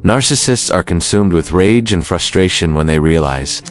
Narcissists are consumed with rage and frustration when they realize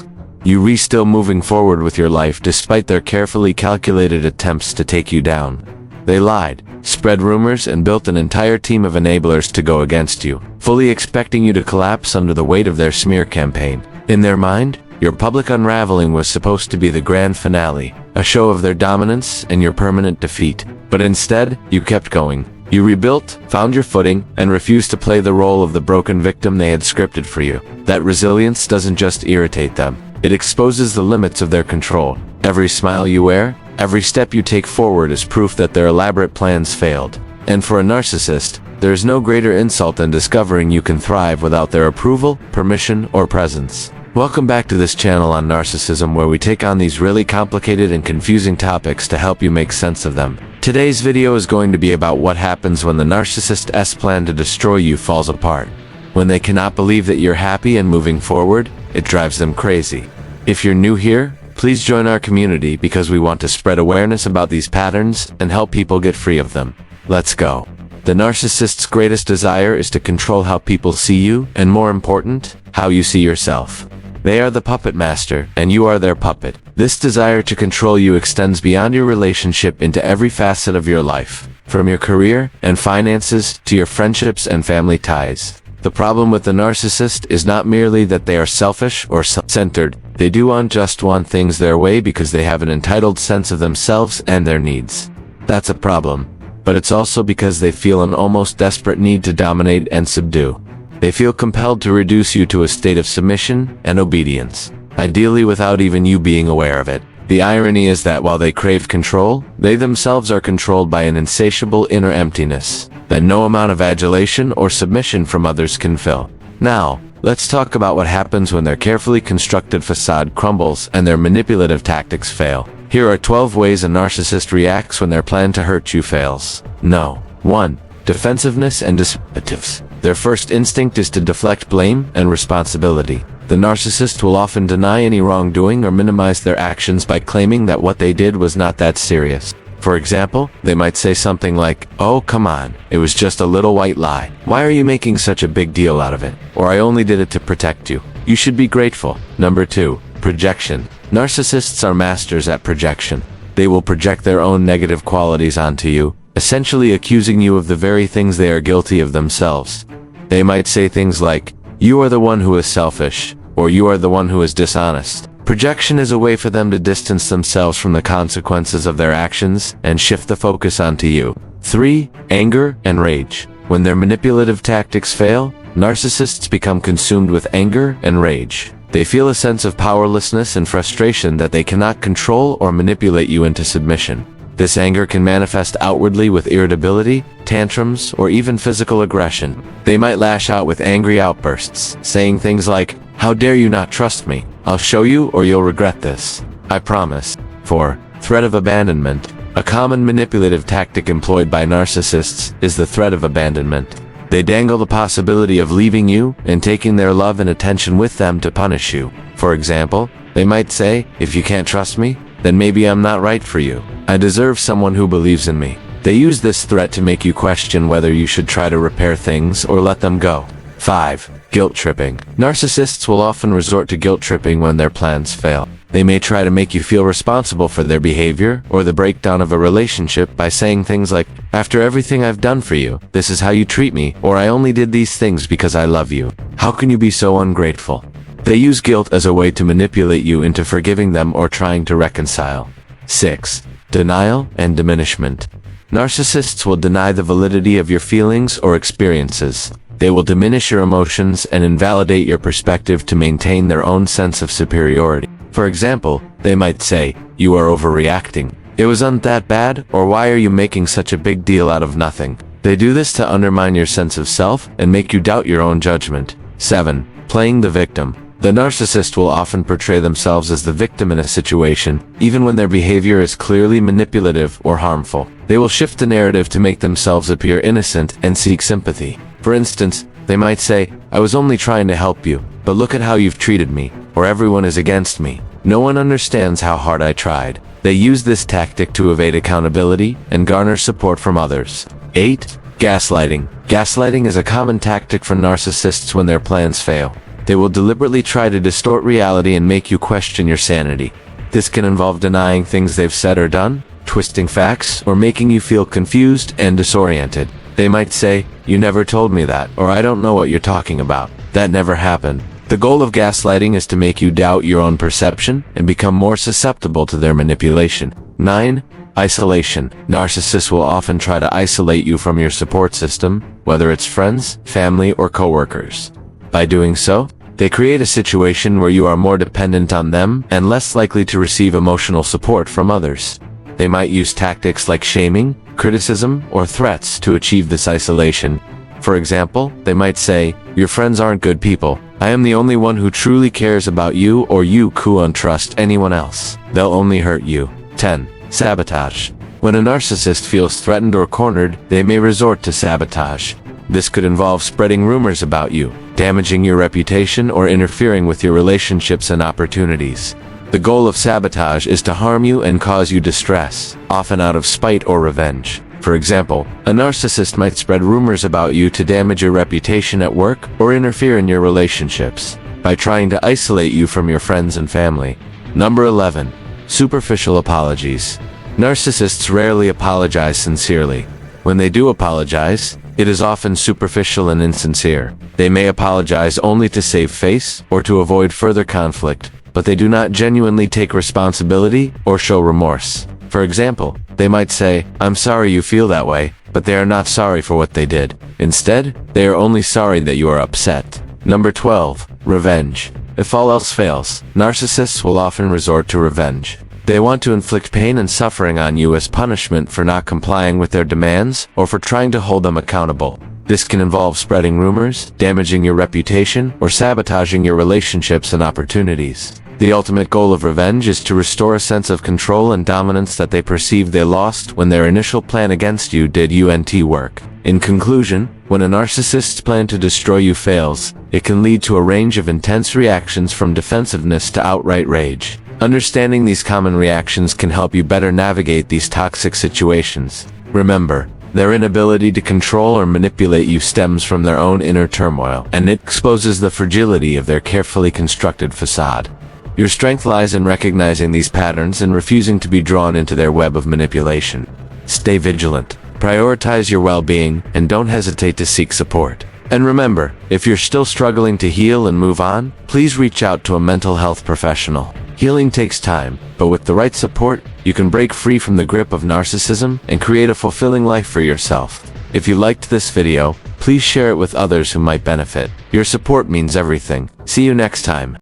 you're still moving forward with your life despite their carefully calculated attempts to take you down. They lied, spread rumors, and built an entire team of enablers to go against you, fully expecting you to collapse under the weight of their smear campaign. In their mind, your public unraveling was supposed to be the grand finale, a show of their dominance and your permanent defeat. But instead, you kept going. You rebuilt, found your footing, and refused to play the role of the broken victim they had scripted for you. That resilience doesn't just irritate them. It exposes the limits of their control. Every smile you wear, every step you take forward is proof that their elaborate plans failed. And for a narcissist, there is no greater insult than discovering you can thrive without their approval, permission, or presence. Welcome back to this channel on narcissism, where we take on these really complicated and confusing topics to help you make sense of them. Today's video is going to be about what happens when the narcissist's plan to destroy you falls apart. When they cannot believe that you're happy and moving forward, it drives them crazy. If you're new here, please join our community because we want to spread awareness about these patterns and help people get free of them. Let's go. The narcissist's greatest desire is to control how people see you, and more important, how you see yourself. They are the puppet master, and you are their puppet. This desire to control you extends beyond your relationship into every facet of your life, from your career and finances to your friendships and family ties. The problem with the narcissist is not merely that they are selfish or self-centered. They do just want things their way because they have an entitled sense of themselves and their needs. That's a problem. But it's also because they feel an almost desperate need to dominate and subdue. They feel compelled to reduce you to a state of submission and obedience, ideally without even you being aware of it. The irony is that while they crave control, they themselves are controlled by an insatiable inner emptiness that no amount of adulation or submission from others can fill. Now, let's talk about what happens when their carefully constructed facade crumbles and their manipulative tactics fail. Here are 12 ways a narcissist reacts when their plan to hurt you fails. No. 1. Defensiveness and dismissiveness. Their first instinct is to deflect blame and responsibility. The narcissist will often deny any wrongdoing or minimize their actions by claiming that what they did was not that serious. For example, they might say something like, "Oh, come on, it was just a little white lie. Why are you making such a big deal out of it?" Or, "I only did it to protect you. You should be grateful." Number 2. Projection. Narcissists are masters at projection. They will project their own negative qualities onto you, essentially accusing you of the very things they are guilty of themselves. They might say things like, "You are the one who is selfish," or "You are the one who is dishonest." Projection is a way for them to distance themselves from the consequences of their actions and shift the focus onto you. 3. Anger and rage. When their manipulative tactics fail, narcissists become consumed with anger and rage. They feel a sense of powerlessness and frustration that they cannot control or manipulate you into submission. This anger can manifest outwardly with irritability, tantrums, or even physical aggression. They might lash out with angry outbursts, saying things like, "How dare you not trust me? I'll show you or you'll regret this. I promise." 4. Threat of abandonment. A common manipulative tactic employed by narcissists is the threat of abandonment. They dangle the possibility of leaving you and taking their love and attention with them to punish you. For example, they might say, "If you can't trust me, then maybe I'm not right for you. I deserve someone who believes in me." They use this threat to make you question whether you should try to repair things or let them go. 5. Guilt tripping. Narcissists will often resort to guilt tripping when their plans fail. They may try to make you feel responsible for their behavior or the breakdown of a relationship by saying things like, "After everything I've done for you, this is how you treat me," or "I only did these things because I love you. How can you be so ungrateful?" They use guilt as a way to manipulate you into forgiving them or trying to reconcile. 6. Denial and diminishment. Narcissists will deny the validity of your feelings or experiences. They will diminish your emotions and invalidate your perspective to maintain their own sense of superiority. For example, they might say, "You are overreacting. It wasn't that bad," or "Why are you making such a big deal out of nothing?" They do this to undermine your sense of self and make you doubt your own judgment. 7. Playing the victim. The narcissist will often portray themselves as the victim in a situation, even when their behavior is clearly manipulative or harmful. They will shift the narrative to make themselves appear innocent and seek sympathy. For instance, they might say, "I was only trying to help you, but look at how you've treated me," or "Everyone is against me. No one understands how hard I tried." They use this tactic to evade accountability and garner support from others. 8. Gaslighting. Gaslighting is a common tactic for narcissists when their plans fail. They will deliberately try to distort reality and make you question your sanity. This can involve denying things they've said or done, twisting facts, or making you feel confused and disoriented. They might say, "You never told me that," or "I don't know what you're talking about. That never happened." The goal of gaslighting is to make you doubt your own perception and become more susceptible to their manipulation. 9. Isolation. Narcissists will often try to isolate you from your support system, whether it's friends, family, or coworkers. By doing so, they create a situation where you are more dependent on them and less likely to receive emotional support from others. They might use tactics like shaming, criticism, or threats to achieve this isolation. For example, they might say, "Your friends aren't good people. I am the only one who truly cares about you, or you can't trust anyone else. They'll only hurt you." 10. Sabotage. When a narcissist feels threatened or cornered, they may resort to sabotage. This could involve spreading rumors about you, damaging your reputation, or interfering with your relationships and opportunities. The goal of sabotage is to harm you and cause you distress, often out of spite or revenge. For example, a narcissist might spread rumors about you to damage your reputation at work or interfere in your relationships by trying to isolate you from your friends and family. Number 11. Superficial apologies. Narcissists rarely apologize sincerely. When they do apologize, it is often superficial and insincere. They may apologize only to save face or to avoid further conflict, but they do not genuinely take responsibility or show remorse. For example, they might say, "I'm sorry you feel that way," but they are not sorry for what they did. Instead, they are only sorry that you are upset. Number 12. Revenge. If all else fails, narcissists will often resort to revenge. They want to inflict pain and suffering on you as punishment for not complying with their demands or for trying to hold them accountable. This can involve spreading rumors, damaging your reputation, or sabotaging your relationships and opportunities. The ultimate goal of revenge is to restore a sense of control and dominance that they perceive they lost when their initial plan against you didn't work. In conclusion, when a narcissist's plan to destroy you fails, it can lead to a range of intense reactions from defensiveness to outright rage. Understanding these common reactions can help you better navigate these toxic situations. Remember, their inability to control or manipulate you stems from their own inner turmoil, and it exposes the fragility of their carefully constructed facade. Your strength lies in recognizing these patterns and refusing to be drawn into their web of manipulation. Stay vigilant, prioritize your well-being, and don't hesitate to seek support. And remember, if you're still struggling to heal and move on, please reach out to a mental health professional. Healing takes time, but with the right support, you can break free from the grip of narcissism and create a fulfilling life for yourself. If you liked this video, please share it with others who might benefit. Your support means everything. See you next time.